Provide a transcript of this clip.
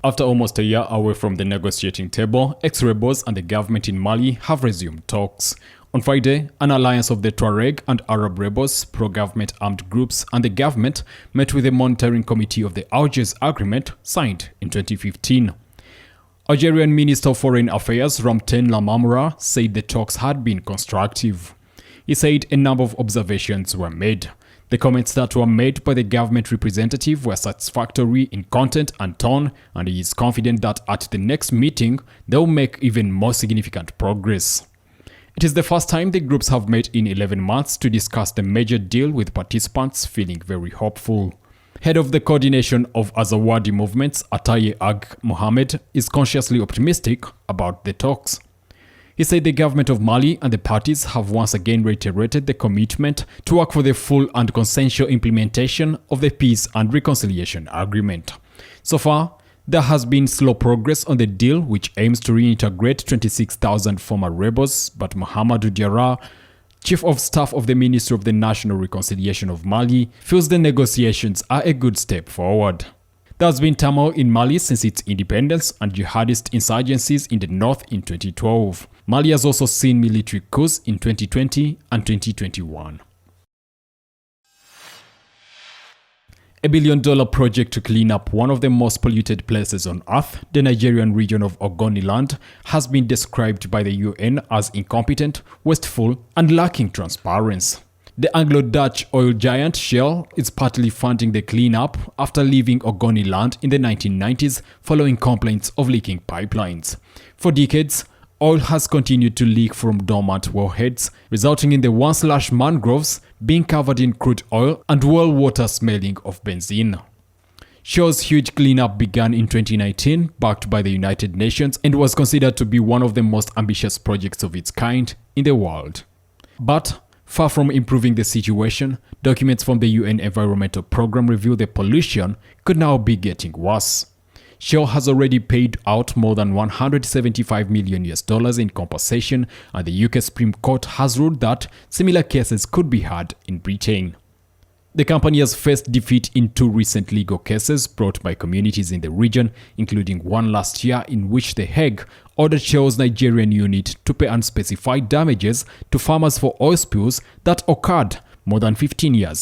After almost a year away from the negotiating table, ex-rebels and the government in Mali have resumed talks. On Friday, an alliance of the Tuareg and Arab rebels, pro-government armed groups, and the government met with the monitoring committee of the Algiers Agreement signed in 2015. Algerian Minister of Foreign Affairs Ramten Lamamra said the talks had been constructive. He said a number of observations were made. The comments that were made by the government representative were satisfactory in content and tone, and he is confident that at the next meeting, they will make even more significant progress. It is the first time the groups have met in 11 months to discuss the major deal, with participants feeling very hopeful. Head of the coordination of Azawadi movements, Ataye Ag Mohamed, is consciously optimistic about the talks. He said the government of Mali and the parties have once again reiterated the commitment to work for the full and consensual implementation of the Peace and Reconciliation Agreement. So far, there has been slow progress on the deal, which aims to reintegrate 26,000 former rebels, but Mahamadou Diarra, Chief of Staff of the Ministry of the National Reconciliation of Mali, feels the negotiations are a good step forward. There has been turmoil in Mali since its independence and jihadist insurgencies in the north in 2012. Mali has also seen military coups in 2020 and 2021. A $1 billion project to clean up one of the most polluted places on Earth, the Nigerian region of Ogoniland, has been described by the UN as incompetent, wasteful, and lacking transparency. The Anglo-Dutch oil giant Shell is partly funding the cleanup after leaving Ogoniland in the 1990s following complaints of leaking pipelines. For decades, oil has continued to leak from dormant wellheads, resulting in the once lush mangroves being covered in crude oil and well water smelling of benzene. Shell's huge cleanup began in 2019, backed by the United Nations, and was considered to be one of the most ambitious projects of its kind in the world. But far from improving the situation, documents from the UN Environmental Programme reveal the pollution could now be getting worse. Shell has already paid out more than $175 million in compensation, and the UK Supreme Court has ruled that similar cases could be heard in Britain. The company has faced defeat in 2 recent legal cases brought by communities in the region, including one last year in which The Hague ordered Shell's Nigerian unit to pay unspecified damages to farmers for oil spills that occurred more than 15 years